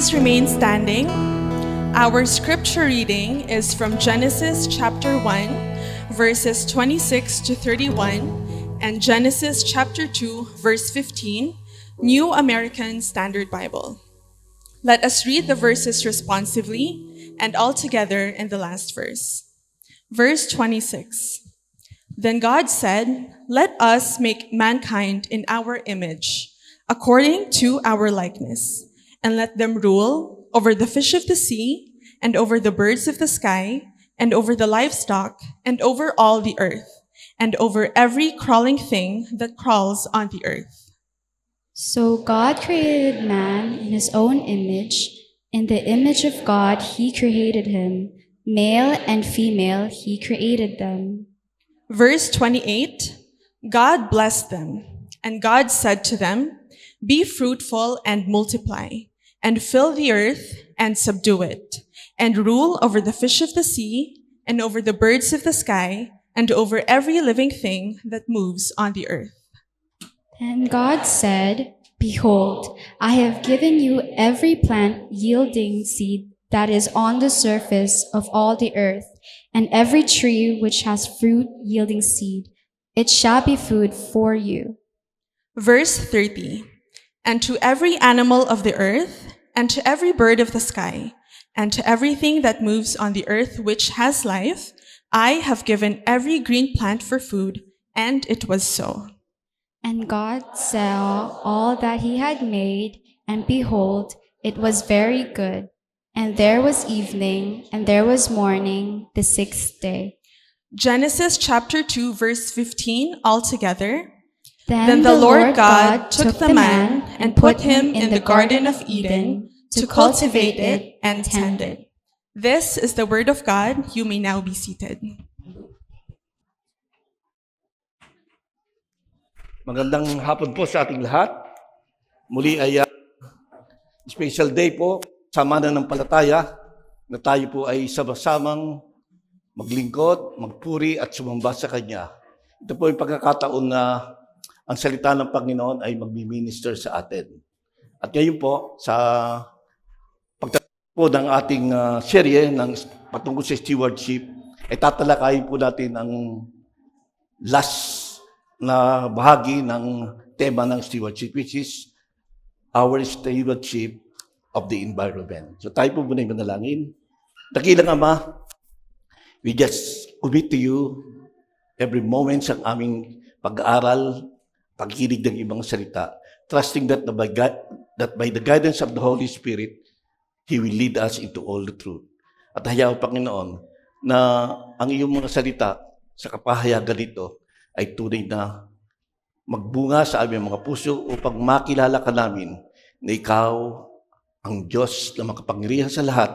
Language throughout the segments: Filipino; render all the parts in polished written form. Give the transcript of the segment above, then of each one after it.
Please remain standing. Our scripture reading is from Genesis chapter 1, verses 26 to 31, and Genesis chapter 2, verse 15, New American Standard Bible. Let us read the verses responsively and all together in the last verse. Verse 26. Then God said, "Let us make mankind in our image, according to our likeness, and let them rule over the fish of the sea, and over the birds of the sky, and over the livestock, and over all the earth, and over every crawling thing that crawls on the earth." So God created man in his own image. In the image of God he created him. Male and female he created them. Verse 28, God blessed them, and God said to them, "Be fruitful and multiply, and fill the earth and subdue it, and rule over the fish of the sea, and over the birds of the sky, and over every living thing that moves on the earth." And God said, "Behold, I have given you every plant yielding seed that is on the surface of all the earth, and every tree which has fruit yielding seed. It shall be food for you." Verse 30, and to every animal of the earth, and to every bird of the sky, and to everything that moves on the earth which has life, I have given every green plant for food, and it was so. And God saw all that he had made, and behold, it was very good. And there was evening, and there was morning, the sixth day. Genesis chapter 2, verse 15, all together. Then the Lord God took the man and put him in the Garden of Eden to cultivate it and tend it. This is the word of God. You may now be seated. Magandang hapon po sa ating lahat. Muli ay special day po sa mananampalataya na tayo po ay sama-samang maglingkod, magpuri at sumamba sa Kanya. Ito po yung pagkakataon na ang salita ng Panginoon ay magmi-minister sa atin. At ngayon po, sa pagtatapos po ng ating serye ng patungkol sa stewardship, ay tatalakayin po natin ang last na bahagi ng tema ng stewardship, which is our stewardship of the environment. So tayo po muna yung manalangin. Dakilang Ama, we just commit to you every moment sa aming pag-aaral, pagkinig ng ibang salita, trusting that by the guidance of the Holy Spirit, He will lead us into all the truth. At hayaw, Panginoon, na ang iyong mga salita sa kapahayagan nito ay tunay na magbunga sa aming mga puso upang makilala ka namin na ikaw ang Diyos na makapangyarihan sa lahat,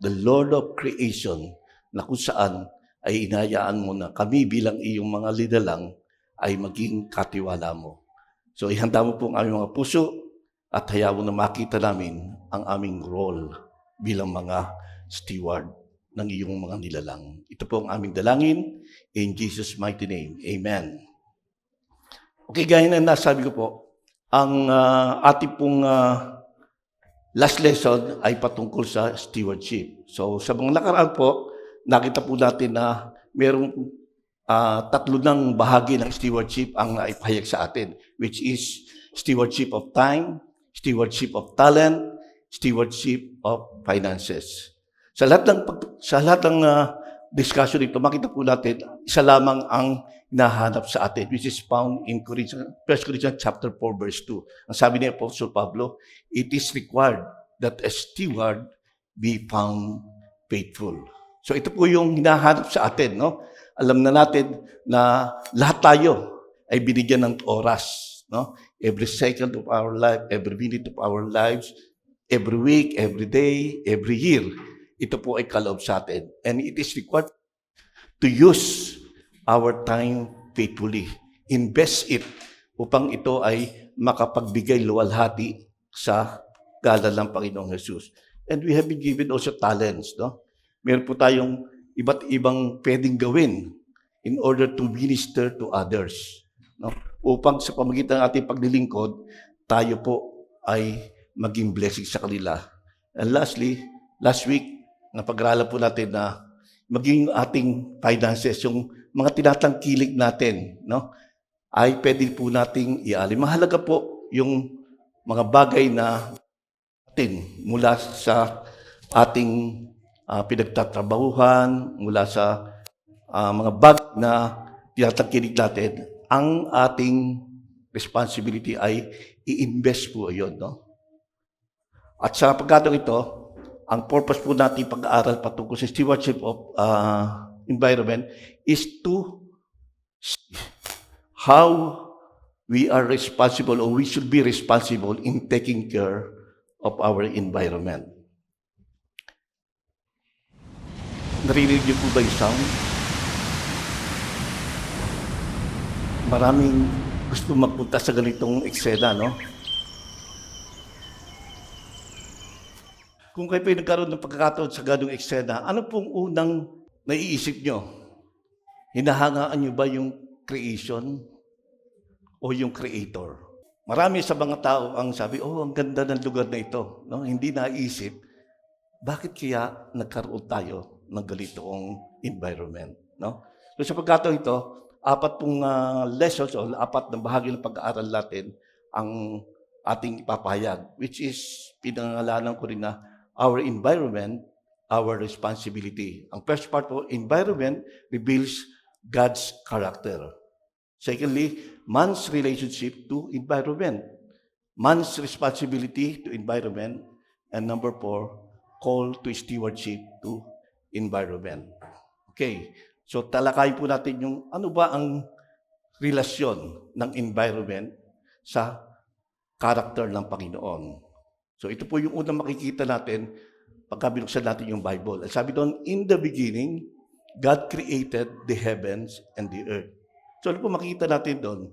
the Lord of creation, na kung saan ay inayaan mo na kami bilang iyong mga lidalang ay maging katiwala mo. So ihanda mo po ang aming mga puso at hayaan mo na makita namin ang aming role bilang mga steward ng iyong mga nilalang. Ito po ang aming dalangin in Jesus' mighty name. Amen. Okay, gaya na nasabi ko po, ang ating pong last lesson ay patungkol sa stewardship. So sa mga nakaraan po, nakita po natin na mayroong tatlo ng bahagi ng stewardship ang naipahayag sa atin, which is stewardship of time, stewardship of talent, stewardship of finances. Sa lahat ng discussion dito, makita po natin, isa lamang ang hinahanap sa atin, which is found in 1 Corinthians chapter 4, verse 2. Ang sabi ni Apostle Pablo, it is required that a steward be found faithful. So ito po yung hinahanap sa atin, no? Alam na natin na lahat tayo ay binigyan ng oras, no? Every second of our life, every minute of our lives, every week, every day, every year, ito po ay kaloob sa atin. And it is required to use our time faithfully. Invest it upang ito ay makapagbigay luwalhati sa ngalan ng Panginoong Jesus. And we have been given also talents, no? Meron po tayong iba't ibang pwedeng gawin in order to minister to others, no? Upang sa pamagitan ng ating paglilingkod, tayo po ay maging blessing sa kanila. And lastly, last week, napag-aralan po natin na maging ating finances, yung mga tinatangkilik natin, no, ay pwede po nating ialin. Mahalaga po yung mga bagay na natin mula sa ating pinagtatrabahuhan, mula sa mga bagay na tinatangkilik natin, ang ating responsibility ay i-invest po yun, no? At sa pagkatong ito, ang purpose po natin pag-aaral patungkol sa stewardship of environment is to see how we are responsible or we should be responsible in taking care of our environment. Narinig niyo po ba yung sound? Maraming gusto magpunta sa ganitong eksena, no? Kung kayo po'y nagkaroon ng pagkakataon sa ganong eksena, ano pong unang naiisip nyo? Hinahangaan nyo ba yung creation o yung creator? Marami sa mga tao ang sabi, ang ganda ng lugar na ito. No? Hindi naisip, bakit kaya nagkaroon tayo ng ganitong environment? No? So sa pagkakataon ito, 4 pong lessons o 4 na bahagi ng pag-aaral natin ang ating ipapahayag, which is pinangalanan ko rin na our environment, our responsibility. Ang first part po, environment reveals God's character. Secondly, man's relationship to environment. Man's responsibility to environment. And number 4, call to stewardship to environment. Okay, so talakayin po natin yung ano ba ang relasyon ng environment sa character ng Panginoon. So ito po yung unang makikita natin pagka binuksan natin yung Bible. At sabi doon, in the beginning, God created the heavens and the earth. So ano po makikita natin doon?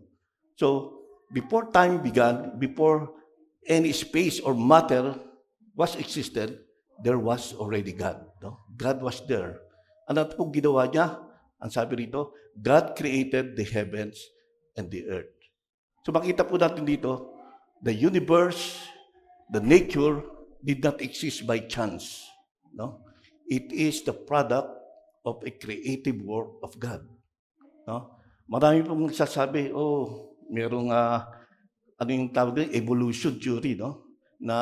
So before time began, before any space or matter was existed, there was already God. No? God was there. Ano po ginawa niya? Ang sabi rito, God created the heavens and the earth. So makita po natin dito, the universe, the nature did not exist by chance. No? It is the product of a creative work of God. No? Marami pong nagsasabi, merong ano yung tawag din, evolution theory, no? Na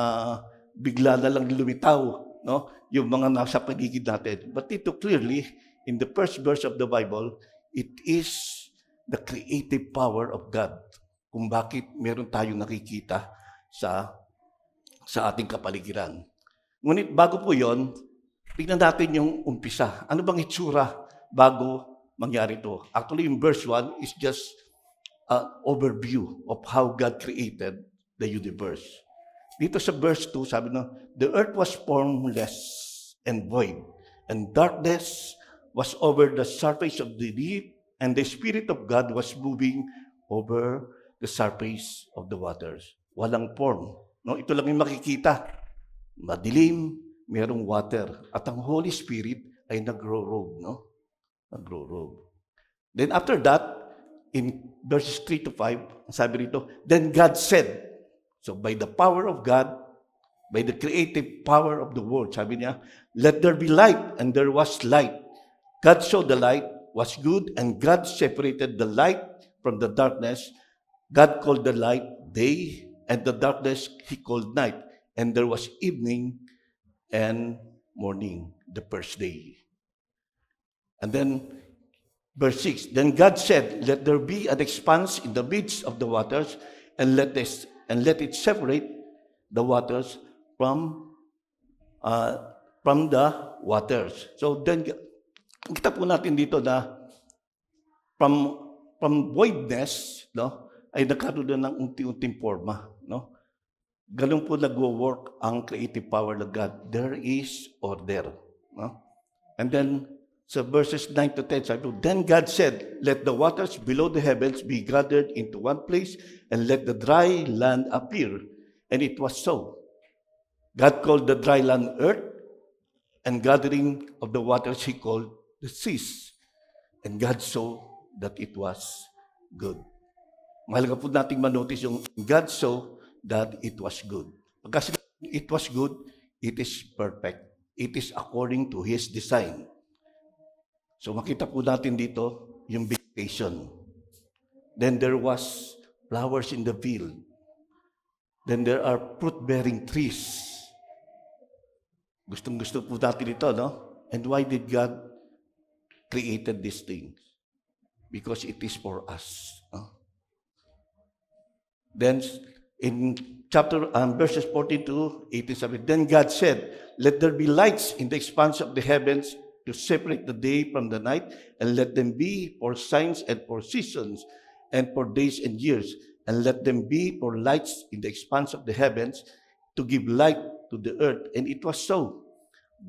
bigla na lang lumitaw, no? Yung mga nasa paligid natin. But ito clearly, in the first verse of the Bible, it is the creative power of God. Kung bakit meron tayong nakikita sa ating kapaligiran. Ngunit bago po yon, tignan natin yung umpisa. Ano bang itsura bago mangyari ito? Actually, yung verse 1 is just an overview of how God created the universe. Dito sa verse 2, sabi na, the earth was formless and void, and darkness was over the surface of the deep, and the Spirit of God was moving over the surface of the waters. Walang form. No, ito lang yung makikita. Madilim, mayroong water. At ang Holy Spirit ay nagro-robe, no? Nagro-robe. Then after that, in verses 3 to 5, sabi rito, then God said, so by the power of God, by the creative power of the word, sabi niya, let there be light, and there was light. God saw the light was good, and God separated the light from the darkness. God called the light day, and the darkness he called night. And there was evening and morning, the first day. And then, verse 6, then God said, let there be an expanse in the midst of the waters, and let it separate the waters from the waters. So then, kita po natin dito na from voidness, no, ay nagkaroon ng unti-unting forma, no? Ganun po nagwo-work ang creative power ng God. There is order, no? And then sa verses 9 to 10, sabi, then God said, let the waters below the heavens be gathered into one place, and let the dry land appear. And it was so. God called the dry land earth, and gathering of the waters he called the seas. And God saw that it was good. Mahalaga po nating manotice yung God saw that it was good. Pagka it was good, It is perfect. It is according to His design. So makita po natin dito yung vegetation. Then there was flowers in the field. Then there are fruit-bearing trees. Gustong-gusto po natin ito, no? And why did God created these things? Because it is for us. No? Then in verses 42, 18, then God said, let there be lights in the expanse of the heavens to separate the day from the night, and let them be for signs and for seasons and for days and years, and let them be for lights in the expanse of the heavens to give light to the earth. And it was so.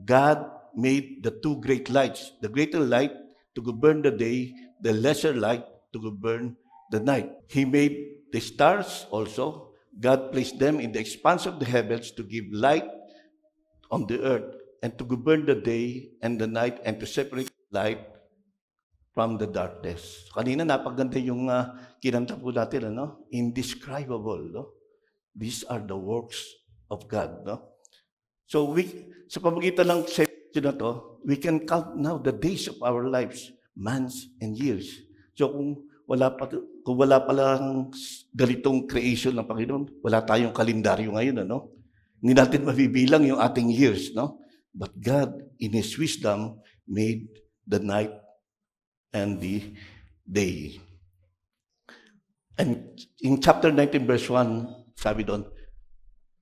God made the two great lights, the greater light to govern the day, the lesser light to govern the night. He made the stars also. God placed them in the expanse of the heavens to give light on the earth and to govern the day and the night and to separate light from the darkness. Kanina napaganda yung kinanta po natin, ano? Indescribable, no? These are the works of God, no? So sa pamagitan ng section na to, we can count now the days of our lives, months and years. So kung wala pa lang ganitong creation ng Panginoon, wala tayong kalendaryo ngayon, ano? Hindi natin mabibilang yung ating years, no? But God, in His wisdom, made the night and the day. And in chapter 19, verse 1, sabi doon,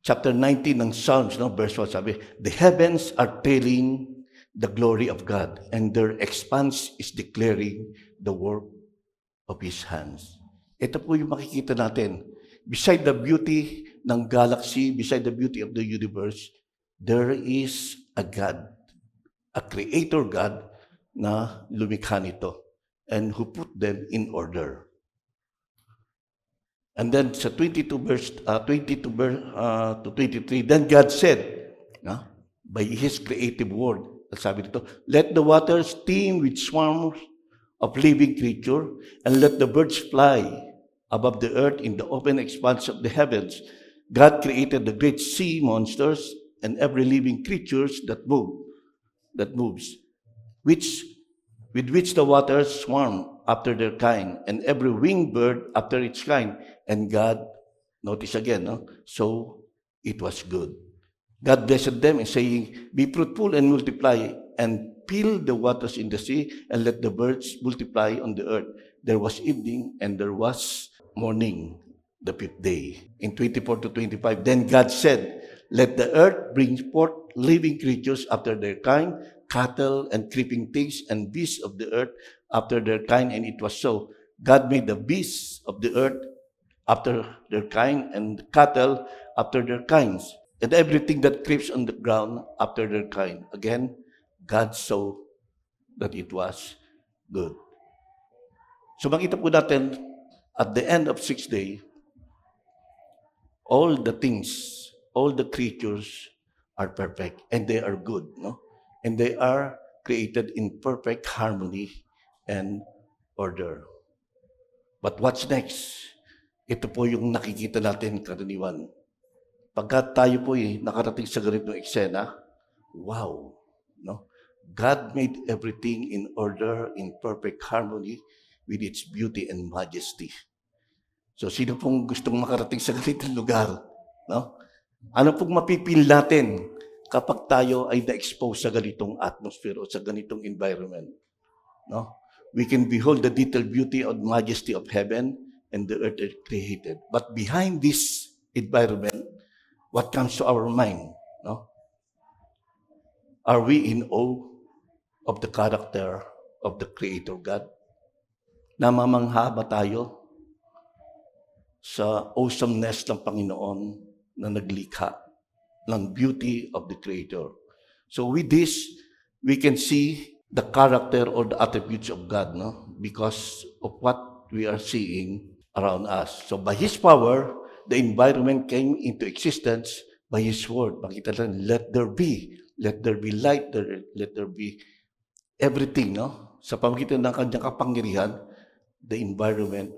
chapter 19 ng Psalms, no, verse 1, sabi, the heavens are telling the glory of God, and their expanse is declaring the work of His hands. Ito po yung makikita natin. Beside the beauty ng galaxy, beside the beauty of the universe, there is a God, a creator God na lumikha nito and who put them in order. And then sa 22 to 23, then God said, by His creative word, sabi dito, let the waters teem with swarms of living creature, and let the birds fly above the earth in the open expanse of the heavens. God created the great sea monsters and every living creatures that moves, with which the waters swarm after their kind, and every winged bird after its kind. And God, notice again, so it was good. God blessed them, saying, be fruitful and multiply, and fill the waters in the sea, and let the birds multiply on the earth. There was evening, and there was morning, the fifth day. In 24 to 25, then God said, let the earth bring forth living creatures after their kind, cattle and creeping things, and beasts of the earth after their kind, and it was so. God made the beasts of the earth after their kind, and cattle after their kinds, and everything that creeps on the ground after their kind. Again, God saw that it was good. So makita po natin, at the end of 6th day, all the things, all the creatures are perfect, and they are good, no? And they are created in perfect harmony and order. But what's next? Ito po yung nakikita natin karaniwan. Pagka tayo po nakarating sa ganitong eksena, wow, no? God made everything in order, in perfect harmony with its beauty and majesty. So sino pong gustong makarating sa ganitong lugar, no? Ano pong mapipil natin kapag tayo ay na-expose sa ganitong atmosphere o sa ganitong environment, no? We can behold the detailed beauty and majesty of heaven and the earth created. But behind this environment, what comes to our mind, no? Are we in awe of the character of the Creator God? Namamangha ba tayo sa awesomeness ng Panginoon na naglikha ng beauty of the Creator? So with this, we can see the character or the attributes of God, no? Because of what we are seeing around us. So by His power, the environment came into existence by His word. Makita natin, let there be light, let there be everything, no? Sa pamagitan ng kanyang kapangyarihan, the environment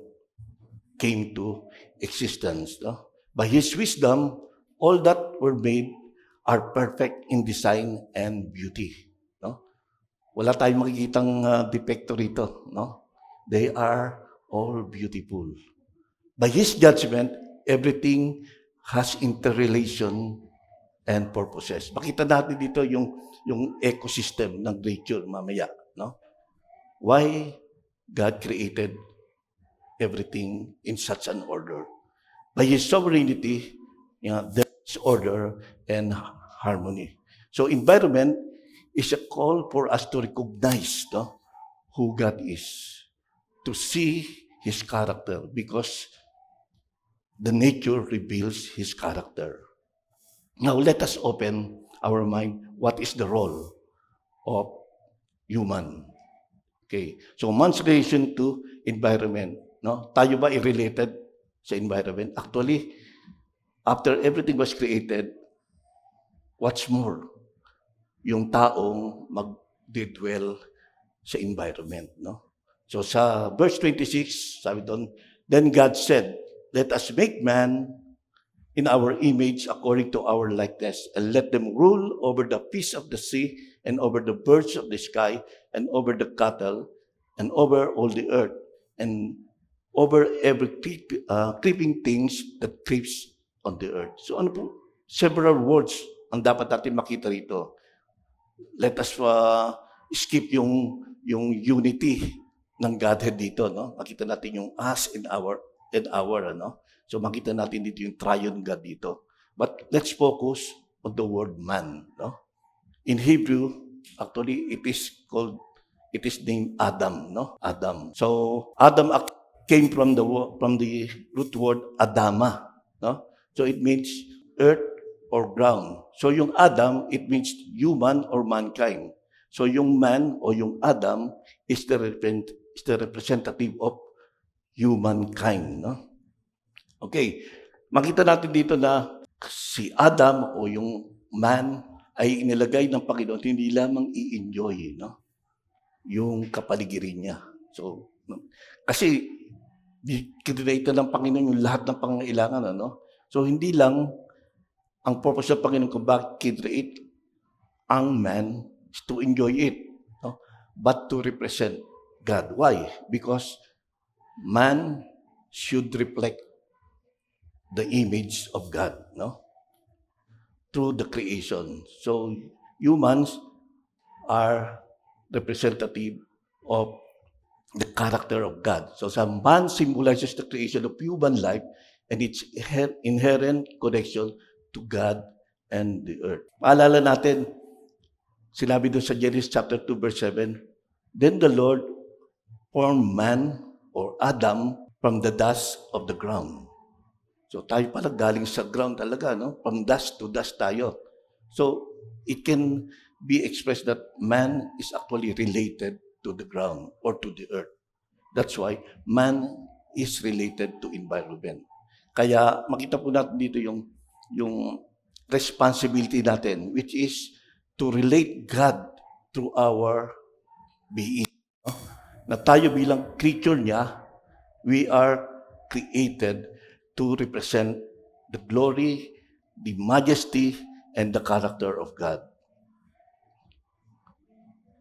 came to existence, no? By His wisdom, all that were made are perfect in design and beauty. No? Wala tayong makikitang depekto rito. No? They are all beautiful. By His judgment, everything has interrelation and purposes. Makita natin dito yung ecosystem ng nature mamaya. No? Why God created everything in such an order. By His sovereignty, there is order and harmony. So environment is a call for us to recognize who God is, to see His character, because the nature reveals His character. Now let us open our mind. What is the role of human? Okay, so man's relation to environment. No? Tayo ba i-related sa environment? Actually, after everything was created, what's more? Yung taong mag-dwell sa environment. No? So sa verse 26, sabi doon, then God said, let us make man in our image according to our likeness, and let them rule over the fish of the sea, and over the birds of the sky, and over the cattle, and over all the earth, and over every creeping things that creeps on the earth. So ano po? Several words ang dapat natin makita rito. Let us skip yung unity ng Godhead dito, no? Makita natin yung us and our, ano? So makita natin dito yung triune God dito. But let's focus on the word man, no? In Hebrew, actually it is named Adam, no? Adam. So Adam came from the root word Adama, no? So it means earth or ground. So yung Adam, it means human or mankind. So yung man o yung Adam is the representative of humankind, no? Okay, makita natin dito na si Adam o yung man ay inilagay ng Panginoon hindi lamang i-enjoy, no? Yung kapaligiran niya. So, kasi kinreate ng Panginoon yung lahat ng pangangailangan, ano? So, hindi lang ang purpose ng Panginoon kung bakit kinreate ang man is to enjoy it, no? But to represent God. Why? Because man should reflect the image of God, no? Through the creation. So, humans are representative of the character of God. So, man symbolizes the creation of human life and its inherent connection to God and the earth. Maalala natin, sinabi doon sa Genesis chapter 2, verse 7, then the Lord formed man or Adam from the dust of the ground. So tayo pala galing sa ground talaga, no? From dust to dust tayo. So it can be expressed that man is actually related to the ground or to the earth. That's why man is related to environment. Kaya makita po natin dito yung responsibility natin, which is to relate God through our being. No? Na tayo bilang creature niya, we are created to represent the glory, the majesty, and the character of God.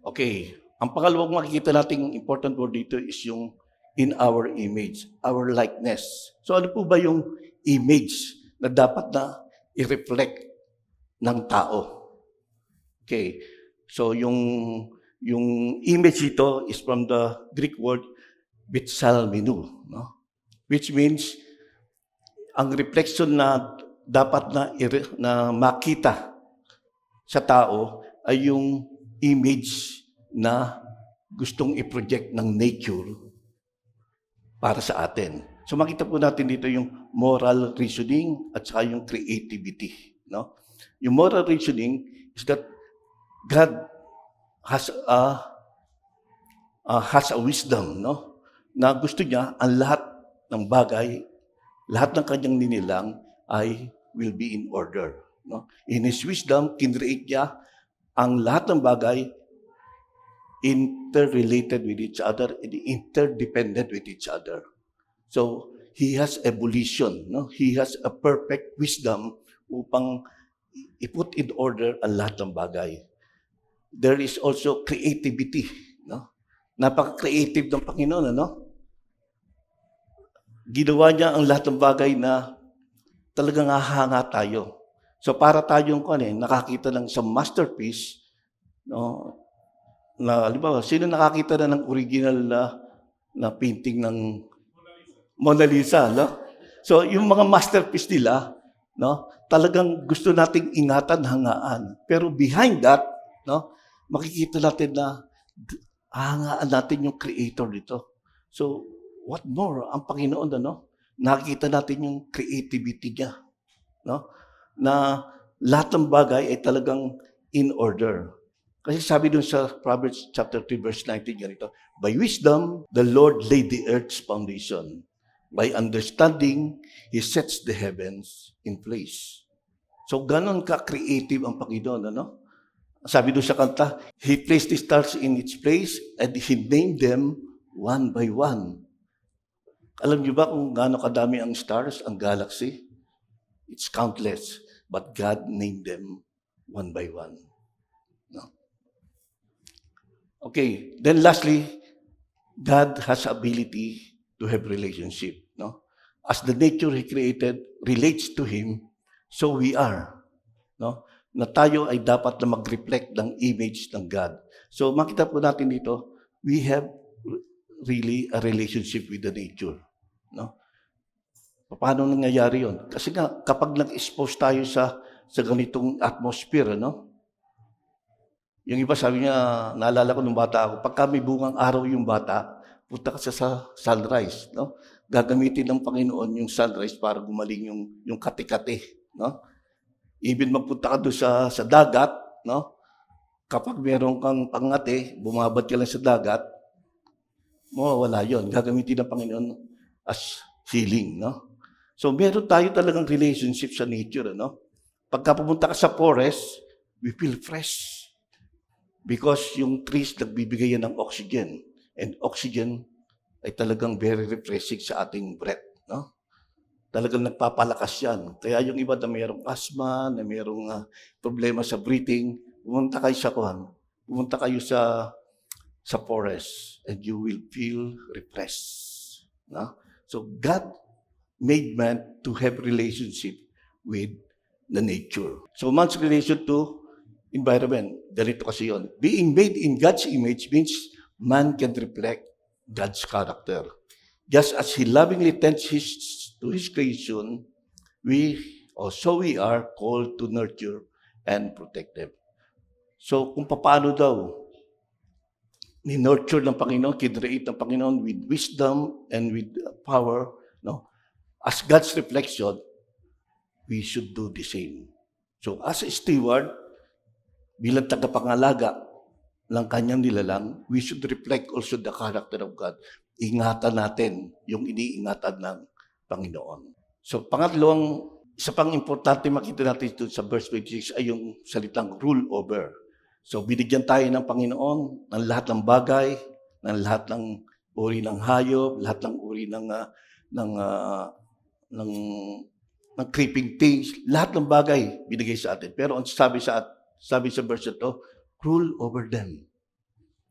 Okay, ang pangalawang makikita nating important word dito is yung in our image, our likeness. So ano po ba yung image na dapat na i-reflect ng tao? Okay, so yung image ito is from the Greek word bitsalminu, no? Which means ang reflection na dapat na makita sa tao ay yung image na gustong i-project ng nature para sa atin. So makita po natin dito yung moral reasoning at saka yung creativity, no? Yung moral reasoning is that God has a wisdom, no? Na gusto niya ang lahat ng bagay, lahat ng kanyang ninilang ay will be in order, no? In His wisdom, kinreate niya ang lahat ng bagay interrelated with each other and interdependent with each other. So, He has evolution, no? He has a perfect wisdom upang i-put in order ang lahat ng bagay. There is also creativity. No? Napaka-creative ng Panginoon. Ano? Ginawa niya ang lahat ng bagay na talagang hahanga tayo. So para tayong nakakita ng isang masterpiece, no? Na halimbawa, sino nakakita na ng original na painting ng Mona Lisa, no? So yung mga masterpiece nila, no, talagang gusto nating ingatan, hangaan. Pero behind that, no, makikita natin na hangaan natin yung creator dito. So what more, ang Panginoon, ano? Nakikita natin yung creativity niya, no? Na lahat ng bagay ay talagang in order. Kasi sabi dun sa Proverbs chapter 3 verse 19 ganito, by wisdom the Lord laid the earth's foundation. By understanding, He sets the heavens in place. So ganon ka-creative ang Panginoon, ano? Sabi dun sa kanta, He placed the stars in its place and He named them one by one. Alam niyo ba kung gaano kadami ang stars, ang galaxy? It's countless. But God named them one by one. No? Okay, then lastly, God has ability to have relationship. No? As the nature He created relates to Him, so we are. No? Na tayo ay dapat na mag-reflect ng image ng God. So makita po natin dito, we have really a relationship with the nature. No? Paano nangyayari yun? Kasi nga, kapag nag-expose tayo sa ganitong atmosphere, no? Yung iba sabi niya, naalala ko nung bata ako, pagka may bungang araw yung bata, punta ka sa sunrise, no? Gagamitin ng Panginoon yung sunrise para gumaling yung kati-kati, no? Even magpunta ka doon sa dagat, no? Kapag meron kang pangati, bumabad ka lang sa dagat, mawawala yun. Gagamitin ng Panginoon as healing, no? So, meron tayo talagang relationship sa nature, ano? Pagka pumunta ka sa forest, we feel fresh. Because yung trees nagbibigay yan ng oxygen. And oxygen ay talagang very refreshing sa ating breath, no? Talagang nagpapalakas yan. Kaya yung iba na mayroong asthma, na mayroong problema sa breathing, pumunta kayo sa forest and you will feel refreshed, no? So, God made man to have relationship with the nature. So man's relation to environment, ganito kasi yun. Being made in God's image means man can reflect God's character. Just as He lovingly tends to His creation, we are called to nurture and protect them. So kung paano daw ni-nurture ng Panginoon, kidreate ng Panginoon with wisdom and with power, no? As God's reflection, we should do the same. So as a steward, bilang tagapangalaga ng kanyang nilalang, we should reflect also the character of God. Ingatan natin yung iniingatan ng Panginoon. So pangatlong, isa pang importante makita natin dito sa verse 26 ay yung salitang rule over. So binigyan tayo ng Panginoon ng lahat ng bagay, ng lahat ng uri ng hayop, lahat ng uri ng creeping things, lahat ng bagay binigay sa atin. Pero ang sabi sa verse ito, rule over them.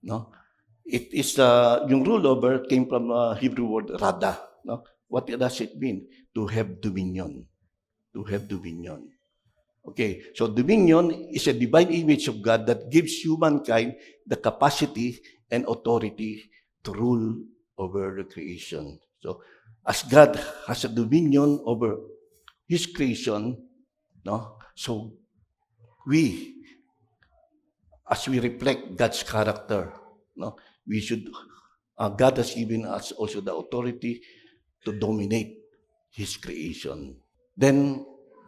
No? It is yung rule over came from Hebrew word rada. No? What does it mean? To have dominion. To have dominion. Okay, so dominion is a divine image of God that gives humankind the capacity and authority to rule over the creation. So, as God has a dominion over His creation, no? So as we reflect God's character, no? God has given us also the authority to dominate His creation. Then,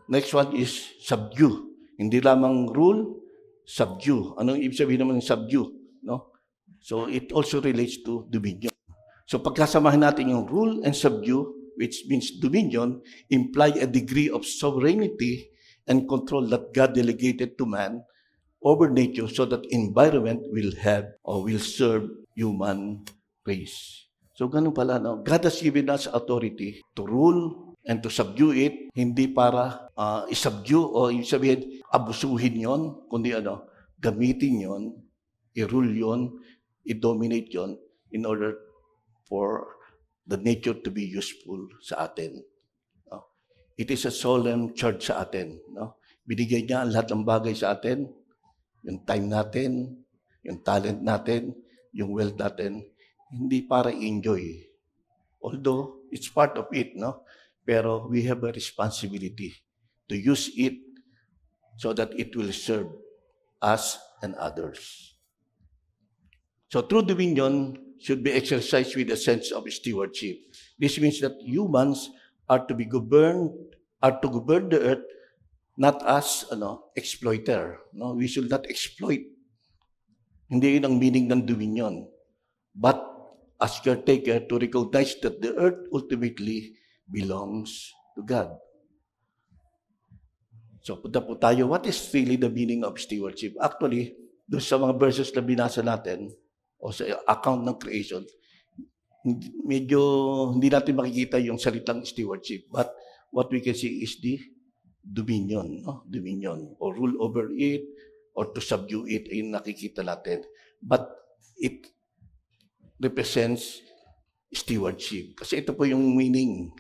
next one is subdue. Hindi lamang rule, subdue. Anong ibig sabihin naman ng subdue? No? So, it also relates to dominion. So pagkasamahin natin yung rule and subdue, which means dominion, imply a degree of sovereignty and control that God delegated to man over nature so that environment will have or will serve human race. So ganun pala, no? God has given us authority to rule And to subdue it, hindi para isubdue o ibig sabihin, abusuhin yon, kundi gamitin yon, i-rule yon, i-dominate yon in order for the nature to be useful sa atin. No? It is a solemn charge sa atin. No? Binigay niya ang lahat ng bagay sa atin, yung time natin, yung talent natin, yung wealth natin, hindi para enjoy. Although it's part of it, no? Pero we have a responsibility to use it so that it will serve us and others. So true dominion should be exercised with a sense of stewardship. This means that humans are to govern the earth, not as exploiter. No, we should not exploit. Hindi yun ang meaning ng dominion. But as caretaker, to recognize that the earth ultimately belongs to God. So punta po tayo, what is really the meaning of stewardship? Actually, doon sa mga verses na binasa natin, o sa account ng creation, medyo hindi natin makikita yung salitang stewardship. But what we can see is the dominion, no? Dominion, or rule over it, or to subdue it, yung nakikita natin. But it represents stewardship. Kasi ito po yung meaning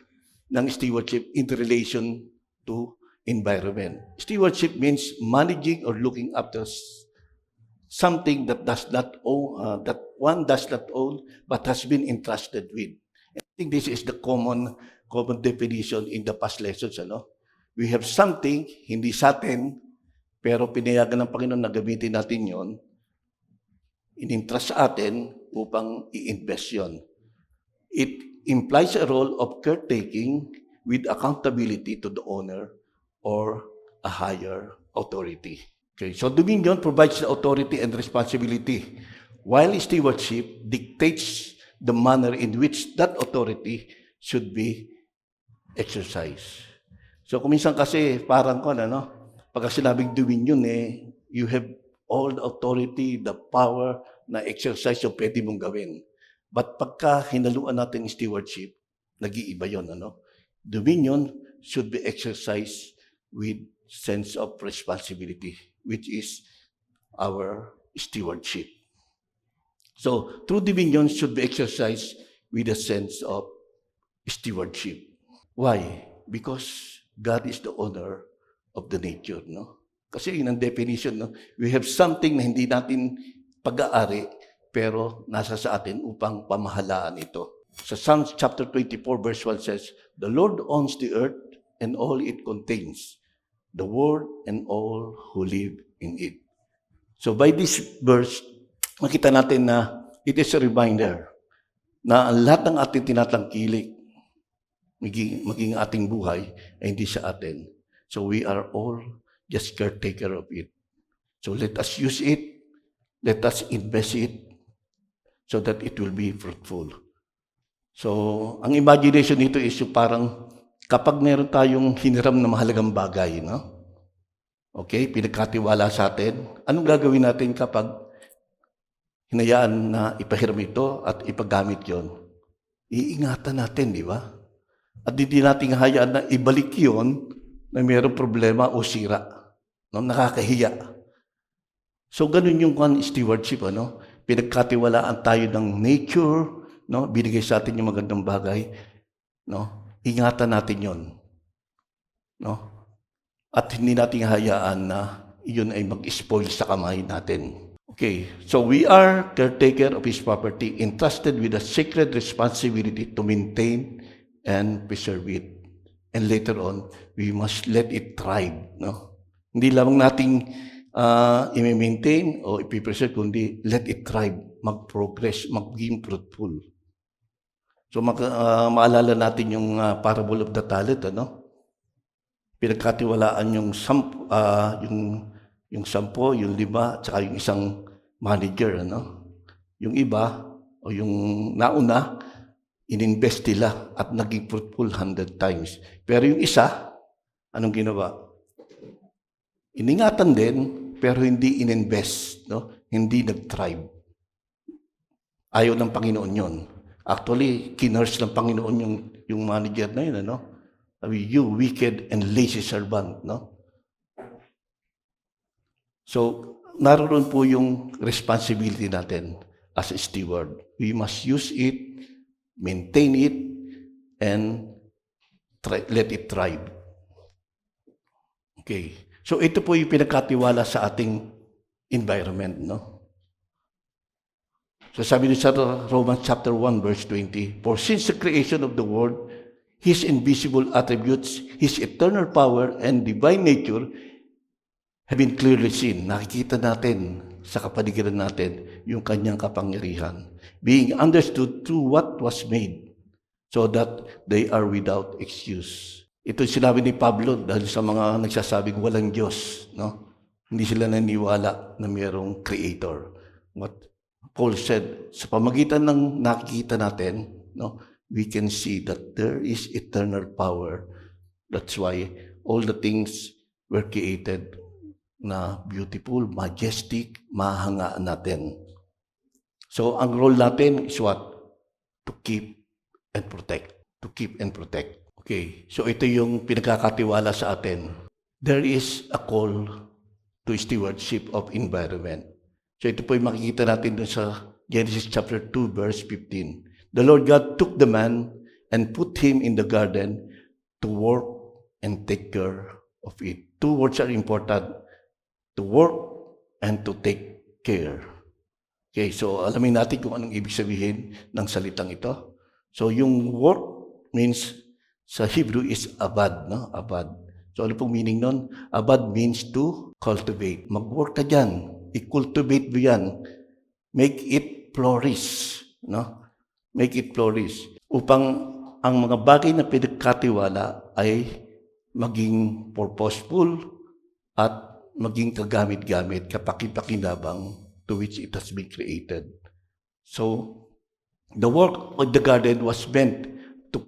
ng stewardship in relation to environment. Stewardship means managing or looking after something that one does not own but has been entrusted with. I think this is the common definition in the past lessons. We have something, hindi sa atin, pero pinayagan ng Panginoon na gamitin natin yon, in-entrust sa atin upang i-invest yon. It implies a role of caretaking with accountability to the owner or a higher authority. Okay, so dominion provides the authority and responsibility, while stewardship dictates the manner in which that authority should be exercised. So kung minsan kasi parang pagka sinabing dominion you have all the authority, the power na exercise yung pwede mong gawin. But pagka hinaluan natin stewardship, nag-iiba yun. Dominion should be exercised with sense of responsibility, which is our stewardship. So, true dominion should be exercised with a sense of stewardship. Why? Because God is the owner of the nature, no? Kasi yun ang definition, no? We have something na hindi natin pag-aari, pero nasa sa atin upang pamahalaan ito. Sa Psalms chapter 24 verse 1 says, "The Lord owns the earth and all it contains, the world and all who live in it." So by this verse, makita natin na it is a reminder na ang lahat ng ating tinatangkilik, maging ating buhay, ay hindi sa atin. So we are all just caretaker of it. So let us use it, let us invest it, so that it will be fruitful. So, ang imagination nito is yung parang kapag meron tayong hiniram na mahalagang bagay, no? Okay, pinagkatiwala sa atin, anong gagawin natin kapag hinayaan na ipahiram ito at ipagamit yon? Iingatan natin, di ba? At hindi natin hayaan na ibalik yon na mayroong problema o sira. No? Nakakahiya. So, ganun yung stewardship, pinagkatiwalaan tayo ng nature, no? Binigay sa atin yung magandang bagay, no? Ingatan natin 'yon. No? At hindi natin hayaan na iyon ay mag-spoil sa kamay natin. Okay, so we are caretaker of His property, entrusted with a sacred responsibility to maintain and preserve it. And later on, we must let it thrive, no? Hindi lamang nating i-maintain o i-preserve, kundi let it thrive, mag-progress, maging fruitful. So maalala natin yung parable of the talent, pinagkatiwalaan yung 10, yung 5, at saka yung isang manager, Yung iba o yung nauna, ininvest nila at naging fruitful 100 times. Pero yung isa, anong ginawa? Iningatan din, pero hindi ininvest, hindi nag-thrive. Ayaw ng Panginoon yun. Actually, kinurse ng Panginoon yung manager na yun, You wicked and lazy servant, no? So, naroon po yung responsibility natin as a steward. We must use it, maintain it, and let it thrive. Okay. So, ito po yung pinagkatiwala sa ating environment, no? So, sabi niyo sa Romans chapter 1, verse 20, For since the creation of the world, His invisible attributes, His eternal power, and divine nature have been clearly seen. Nakikita natin sa kapaligiran natin yung kanyang kapangyarihan, being understood through what was made, so that they are without excuse. Ito sinabi ni Pablo dahil sa mga nagsasabing walang Diyos, no? Hindi sila naniwala na mayroong creator. What Paul said, sa pamagitan ng nakikita natin, no, we can see that there is eternal power. That's why all the things were created na beautiful, majestic, mahangaan natin. So, ang role natin is what? To keep and protect. To keep and protect. Okay, so ito yung pinagkakatiwala sa atin. There is a call to stewardship of environment. So ito po yung makikita natin dun sa Genesis chapter 2, verse 15. The Lord God took the man and put him in the garden to work and take care of it. Two words are important. To work and to take care. Okay, so alamin natin kung anong ibig sabihin ng salitang ito. So yung work means sa Hebrew is abad, no? Abad. So ano pong meaning nun? Abad means to cultivate. Mag-work ka dyan. I-cultivate mo yan. Make it flourish, no? Make it flourish. Upang ang mga bagay na pinagkatiwala ay maging purposeful at maging kagamit-gamit, kapaki-pakinabang to which it has been created. So, the work of the garden was meant to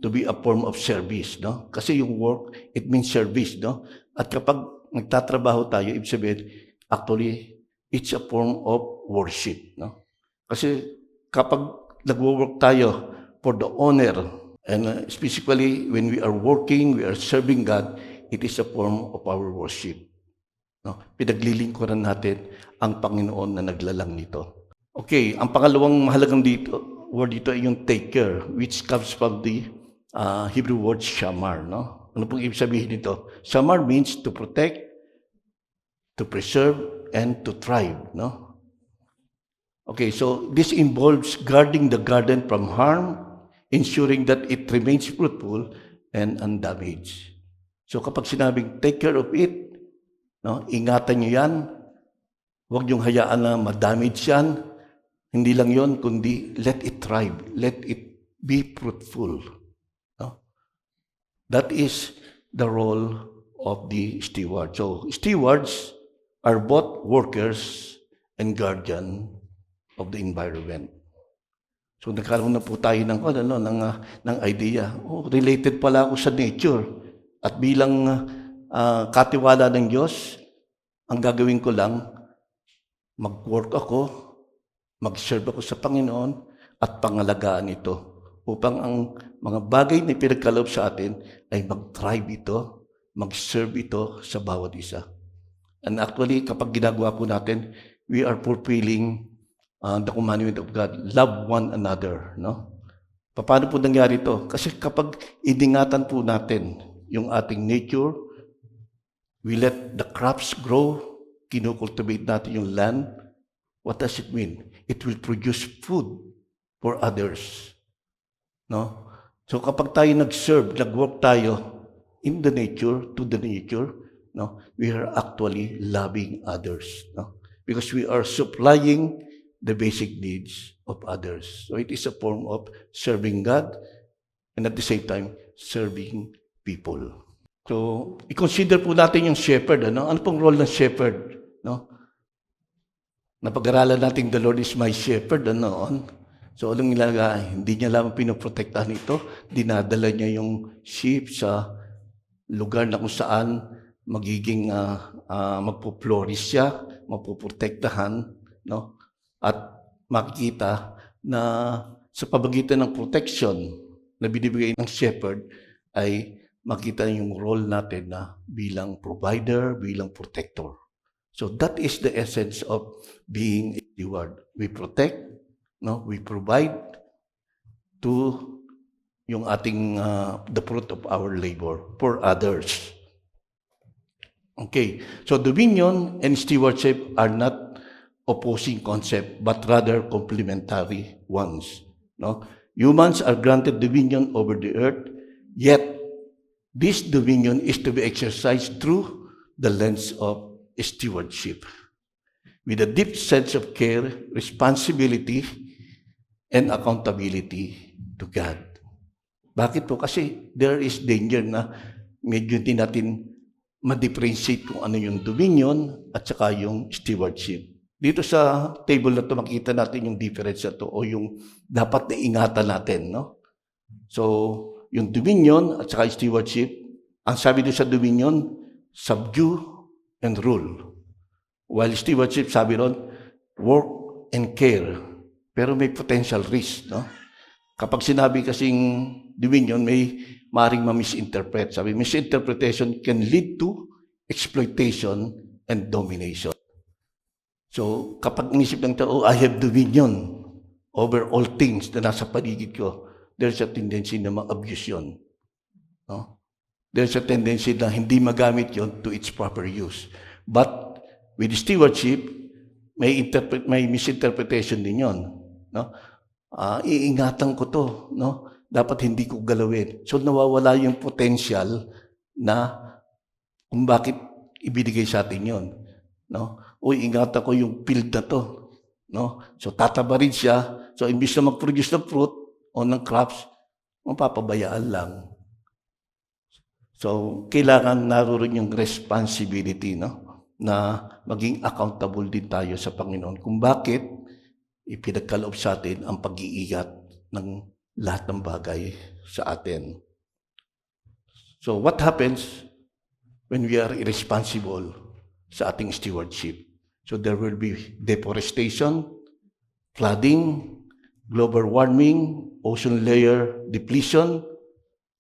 be a form of service, no? Kasi yung work, it means service, no? At kapag nagtatrabaho tayo, ibig sabihin, actually, it's a form of worship, no? Kasi kapag nagwo-work tayo for the honor, and specifically when we are working, we are serving God, it is a form of our worship. No? Pinaglilingkuran natin ang Panginoon na naglalang nito. Okay, ang pangalawang mahalagang word dito ay yung take care, which comes from the Hebrew word shamar. No? Ano pong ibig sabihin nito? Shamar means to protect, to preserve, and to thrive. No? Okay, so this involves guarding the garden from harm, ensuring that it remains fruitful and undamaged. So kapag sinabing take care of it, no, ingatan nyo yan. Huwag niyong hayaan na ma-damage yan. Hindi lang yon, kundi let it thrive. Let it be fruitful. No? That is the role of the steward. So, stewards are both workers and guardian of the environment. So, nagkaroon na po tayo ng idea. Oh, related pala ako sa nature. At bilang katiwala ng Diyos, ang gagawin ko lang, mag-work ako, mag-serve ako sa Panginoon, at pangalagaan ito. Upang ang mga bagay na pinagkaloob sa atin ay mag-thrive ito, mag-serve ito sa bawat isa. And actually, kapag ginagawa po natin, we are fulfilling the commandment of God. Love one another. No? Paano po nangyari ito? Kasi kapag iningatan po natin yung ating nature, we let the crops grow, kinukultivate natin yung land. What does it mean? It will produce food for others. No? So kapag tayo nag-serve, nag-work tayo in the nature, to the nature, no, we are actually loving others. No? Because we are supplying the basic needs of others. So it is a form of serving God and at the same time, serving people. So, i-consider po natin yung shepherd. Ano pong role ng shepherd? No? Napag-aralan natin, the Lord is my shepherd. So, anong ilagay? Hindi niya lamang pinoprotektahan ito. Dinadala niya yung sheep sa lugar na kung saan magiging magpo-flourish siya, mapoprotektahan, no? At makikita na sa pamagitan ng protection na binibigay ng shepherd, ay makita yung role natin na bilang provider, bilang protector. So that is the essence of being a steward. We protect, no? We provide to yung ating the fruit of our labor for others. Okay, so dominion and stewardship are not opposing concept, but rather complementary ones. No, humans are granted dominion over the earth, yet this dominion is to be exercised through the lens of stewardship, with a deep sense of care, responsibility, and accountability to God. Bakit po? Kasi there is danger na medyo din natin ma-differentiate kung ano yung dominion at saka yung stewardship. Dito sa table na ito, makita natin yung difference na ito o yung dapat na ingatan natin. No? So, yung dominion at saka stewardship, ang sabi doon sa dominion, subdue and rule. While stewardship, sabi ron, work and care. Pero may potential risk. No? Kapag sinabi kasing dominion, may maring ma-misinterpret. Sabi, misinterpretation can lead to exploitation and domination. So, kapag inisip ng tao, I have dominion over all things na nasa paligid ko, there's a tendency na ma-abuse yun. No? There's a tendency na hindi magamit yun to its proper use. But with stewardship, may misinterpretation din yun. No? Iingatan ko to, no? Dapat hindi ko galawin. So nawawala yung potential na kung bakit ibinigay sa atin yon, no? O ingatan ko yung field na to, no? So tataba rin siya. So imbis na mag-produce ng fruit o ng crops, mapapabayaan lang. So kailangan naroon yung responsibility, no? Na maging accountable din tayo sa Panginoon kung bakit ipinagkaloob sa atin ang pag-iingat ng lahat ng bagay sa atin. So what happens when we are irresponsible sa ating stewardship? So there will be deforestation, flooding, global warming, ocean layer depletion,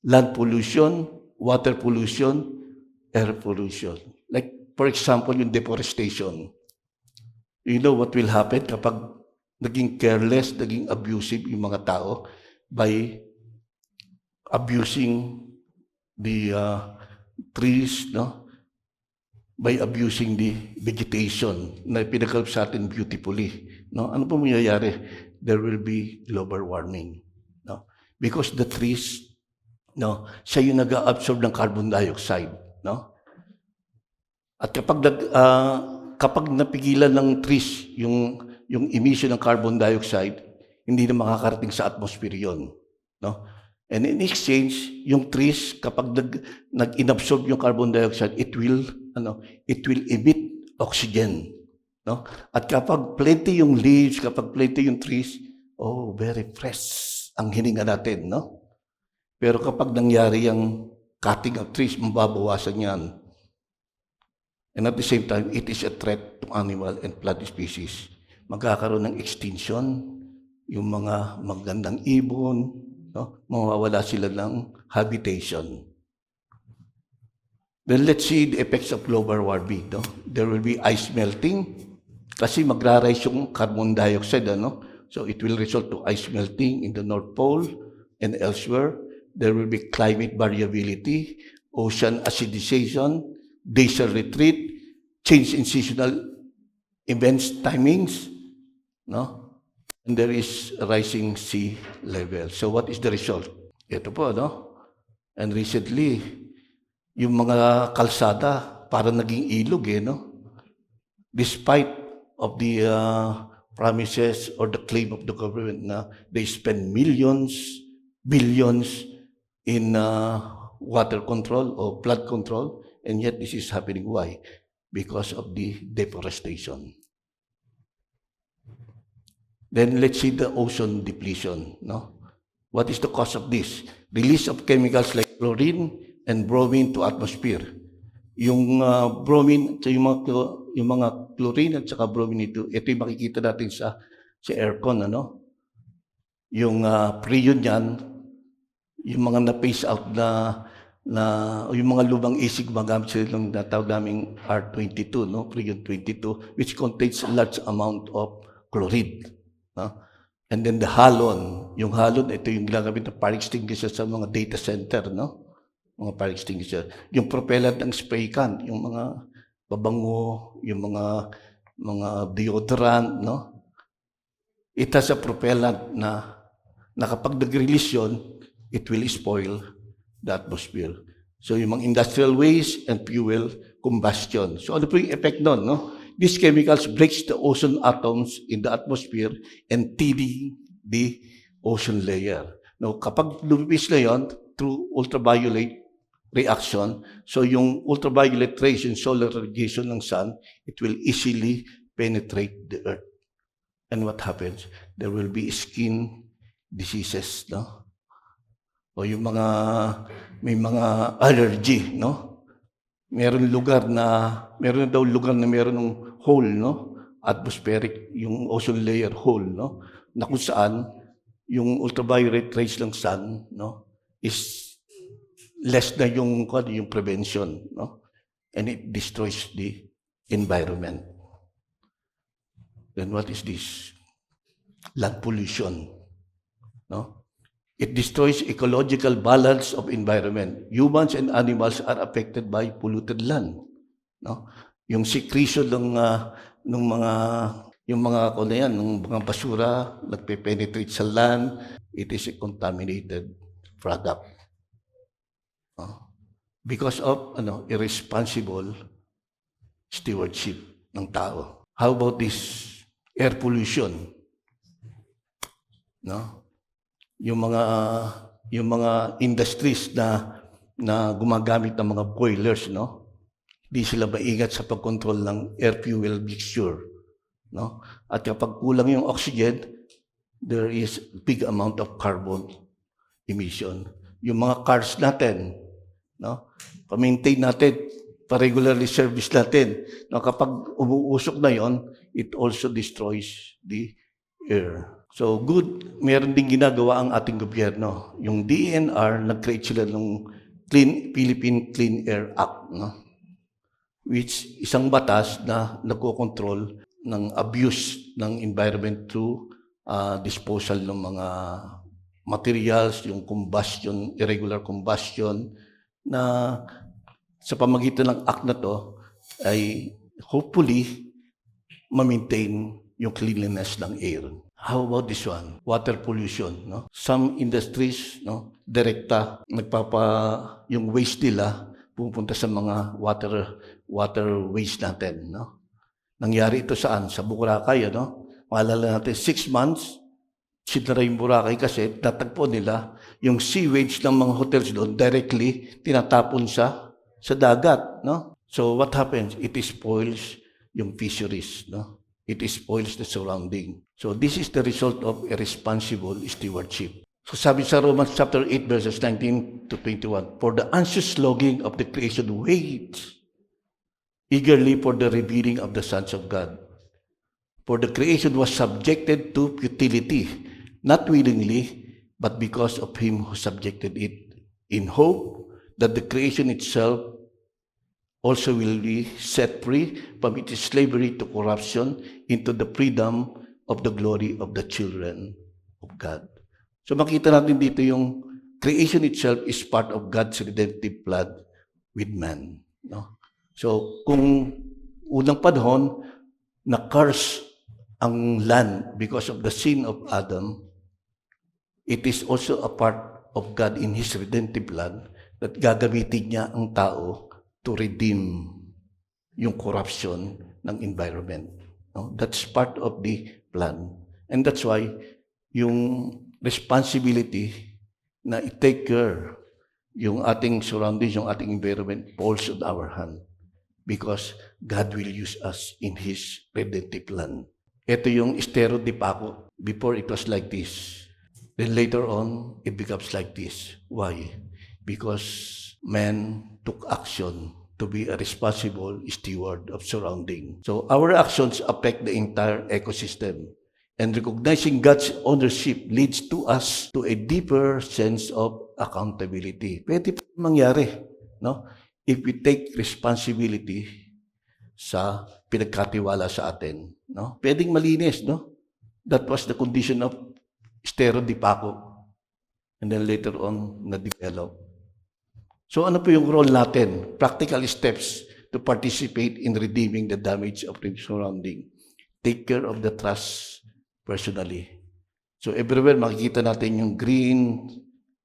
land pollution, water pollution, air pollution. Like for example, yung deforestation. You know what will happen kapag naging careless, naging abusive yung mga tao by abusing the trees, no? By abusing the vegetation na pinagkaloob sa atin beautifully. No? Ano po mangyayari? There will be global warming. No? Because the trees, no, siya yung nag-absorb ng carbon dioxide. No? At kapag napigilan ng trees yung emission ng carbon dioxide, hindi na makakarating sa atmosphere yon, no? And in exchange, yung trees kapag nag-inabsorb yung carbon dioxide, it will emit oxygen, no? At kapag plenty yung leaves, kapag plenty yung trees, oh, very fresh ang hininga natin, no? Pero kapag nangyari yung cutting of trees, mababawasan yan. And at the same time, it is a threat to animal and plant species. Magkakaroon ng extinction, yung mga magandang ibon, no? Mawawala sila ng habitation. Then let's see the effects of global warming. No? There will be ice melting kasi magra-rise yung carbon dioxide. Ano? So it will result to ice melting in the North Pole and elsewhere. There will be climate variability, ocean acidization, desert retreat, change in seasonal events timings, no? And there is rising sea level. So what is the result? Ito po, no? And recently, yung mga kalsada para naging ilog, no? Despite of the promises or the claim of the government na they spend millions, billions in water control or flood control, and yet this is happening. Why? Because of the deforestation. Then let's see the ozone depletion. No? What is the cause of this? Release of chemicals like chlorine and bromine to atmosphere. Yung bromine, yung mga chlorine at saka bromine ito yung makikita natin sa aircon, ano? Yung freon niyan, yung mga na-phase out yung mga lumang AC gumagamit sila ng natawag naming R22, no? Freon 22, which contains a large amount of chloride. No? And then the halon, yung halon, ito yung ginagamit ng fire extinguisher sa mga data center, no? Mga fire extinguisher. Yung propellant ng spray can, yung mga babango, yung mga deodorant, no? It has a propellant na kapag nag-release yun, it will spoil the atmosphere. So yung mga industrial waste and fuel combustion. So ano po yung effect nun, no? These chemicals breaks the ozone atoms in the atmosphere and thinning the ozone layer. No, kapag lumipis na yun, through ultraviolet reaction, so yung ultraviolet rays, yung solar radiation ng sun, it will easily penetrate the earth. And what happens? There will be skin diseases, no? O yung may mga allergy, no? Meron daw lugar na meron ng hole, no? Atmospheric, yung ozone layer hole, no? Na kung saan yung ultraviolet rays ng sun, no? Is less na yung prevention, no? And it destroys the environment. Then what is this? Land pollution, no? It destroys ecological balance of environment. Humans and animals are affected by polluted land, no? Yung secretion ng mga basura nagpe-penetrate sa land, it is a contaminated product. Because of irresponsible stewardship ng tao. How about this air pollution? No? Yung mga industries na gumagamit ng mga boilers, no? Di sila maingat sa pagkontrol ng air fuel mixture, no? At kapag kulang yung oxygen, there is big amount of carbon emission. Yung mga cars natin, no? Pa-maintain natin, pa-regularly service natin. No? Kapag umuusok na yon, it also destroys the air. So good, meron din ginagawa ang ating gobyerno. Yung DENR, nag-create sila ng Philippine Clean Air Act, no? Which isang batas na nagko-control ng abuse ng environment through disposal ng mga materials, yung combustion, irregular combustion, na sa pamagitan ng act na to ay hopefully ma-maintain yung cleanliness ng air. How about this one? Water pollution, no? Some industries, no, direkta yung waste nila pupunta sa mga water waste natin, no? Nangyari ito saan? Sa Boracay, no? Maalala natin 6 months sinara yung Boracay kasi tatagpo nila yung sewage ng mga hotels doon directly tinatapon sa dagat, no? So what happens? It spoils yung fisheries, no? It spoils the surrounding. So this is the result of irresponsible stewardship. So sabi sa Romans chapter 8 verses 19 to 21, for the anxious longing of the creation waits eagerly for the revealing of the sons of God. For the creation was subjected to futility, not willingly, but because of him who subjected it, in hope that the creation itself also will be set free from its slavery to corruption into the freedom of the glory of the children of God. So makita natin dito yung creation itself is part of God's redemptive plan with man, no? So kung unang panahon na-curse ang land because of the sin of Adam, it is also a part of God in His redemptive plan that gagamitin niya ang tao to redeem yung corruption ng environment. No? That's part of the plan. And that's why yung responsibility na i-take care yung ating surroundings, yung ating environment falls on our hand because God will use us in His redemptive plan. Ito yung estero di Paco. Before it was like this. Then later on, it becomes like this. Why? Because man took action to be a responsible steward of surrounding. So our actions affect the entire ecosystem. And recognizing God's ownership leads to us to a deeper sense of accountability. Pwede po mangyari, no? If we take responsibility sa pinagkatiwala sa atin, no? Pwedeng malinis, no? That was the condition of Estero de Paco. And then later on, na-develop. So ano po yung role natin? Practical steps to participate in redeeming the damage of the surrounding. Take care of the trust personally. So everywhere makikita natin yung green,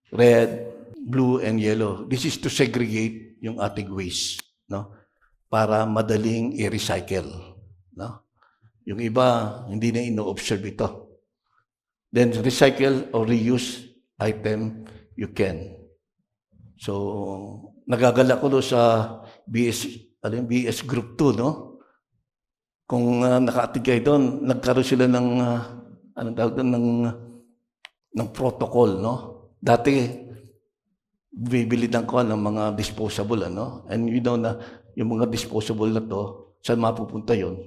red, blue, and yellow. This is to segregate yung ating waste, no? Para madaling i-recycle, no? Yung iba, hindi na ino-observe ito. Then recycle or reuse item, you can. So, nagagala ko doon sa BS Group 2, no? Kung nakaatig kayo doon, nagkaroon sila ng, anong tawag doon, ng protocol, no? Dati, bibili ng mga disposable, ano? And you know na, yung mga disposable na to, saan mapupunta yon?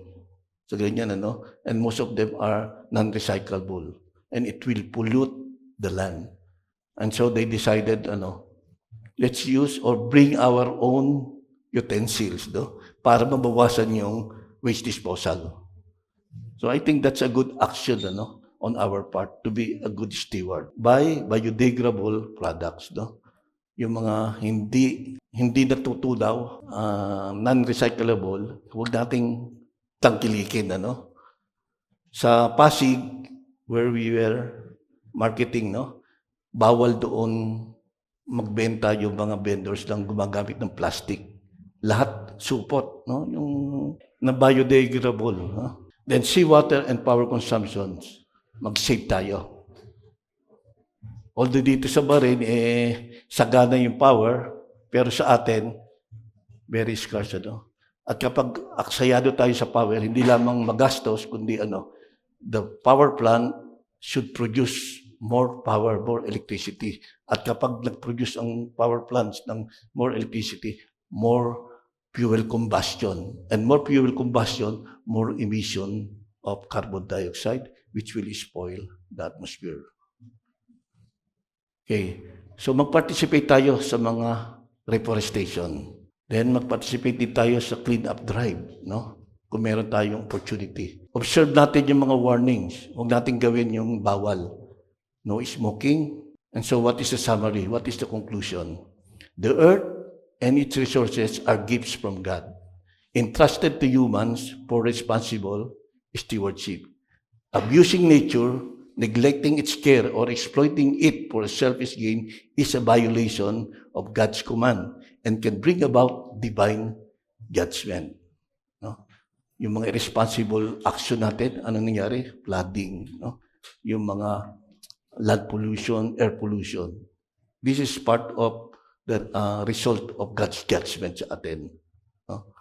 Sa ganyan, ano? And most of them are non-recyclable. And it will pollute the land. And so they decided, let's use or bring our own utensils, no? Para mabawasan yung waste disposal. So I think that's a good action, on our part to be a good steward. Buy biodegradable products, no? Yung mga hindi natutunaw, non-recyclable, huwag nating tangkilikin, Sa Pasig, where we were marketing, no? Bawal doon magbenta yung mga vendors lang gumagamit ng plastic. Lahat supot, no? Yung na biodegradable, no? Then seawater and power consumptions, mag-save tayo. Although dito sa Bahrain, sagana yung power, pero sa atin, very scarce, At kapag aksayado tayo sa power, hindi lamang magastos, kundi the power plant should produce more power, more electricity. At kapag nag-produce ang power plants ng more electricity, more fuel combustion. And more fuel combustion, more emission of carbon dioxide, which will spoil the atmosphere. Okay, so mag-participate tayo sa mga reforestation. Then mag-participate din tayo sa clean-up drive, no? Kung meron tayong opportunity. Observe natin yung mga warnings. Huwag natin gawin yung bawal. No smoking. And so what is the summary? What is the conclusion? The earth and its resources are gifts from God, entrusted to humans for responsible stewardship. Abusing nature, neglecting its care, or exploiting it for selfish gain is a violation of God's command and can bring about divine judgment. No? Yung mga irresponsible action natin, ano nangyari? Flooding, no? Yung mga land pollution, air pollution. This is part of the result of God's judgment sa atin. No?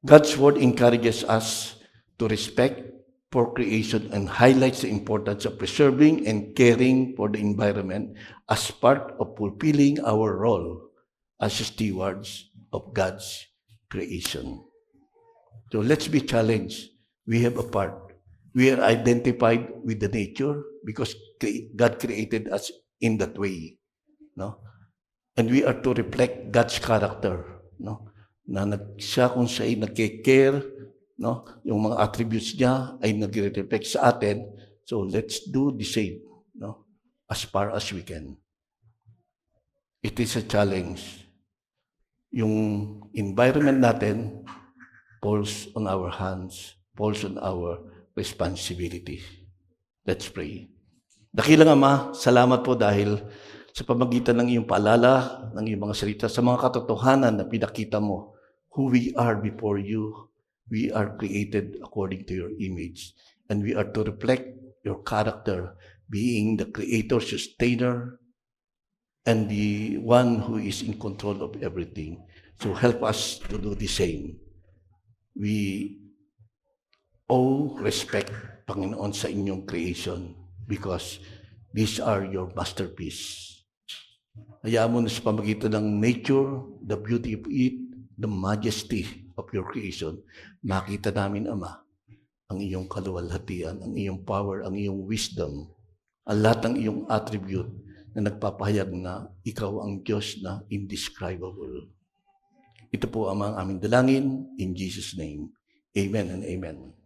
God's word encourages us to respect for creation and highlights the importance of preserving and caring for the environment as part of fulfilling our role as stewards of God's creation. So let's be challenged. We have a part. We are identified with the nature because God created us in that way, no? And we are to reflect God's character, no? Na siya kung siya ay nagke-care, no? Yung mga attributes niya ay nagre-reflect sa atin. So let's do the same, no? As far as we can. It is a challenge. Yung environment natin falls on our hands, falls on our responsibility. Let's pray. Dakilang Ama, salamat po dahil sa pamagitan ng iyong paalala, ng iyong mga salita, sa mga katotohanan na pinakita mo, who we are before you. We are created according to your image. And we are to reflect your character, being the creator, sustainer, and the one who is in control of everything. So help us to do the same. We owe respect, Panginoon, sa inyong creation because these are your masterpiece. Hayaan mo na sa pamagitan ng nature, the beauty of it, the majesty of your creation, makita namin, Ama, ang iyong kaluwalhatian, ang iyong power, ang iyong wisdom, ang lahat ng iyong attribute na nagpapahayag na ikaw ang Diyos na indescribable. Ito po ang aming dalangin in Jesus' name. Amen and amen.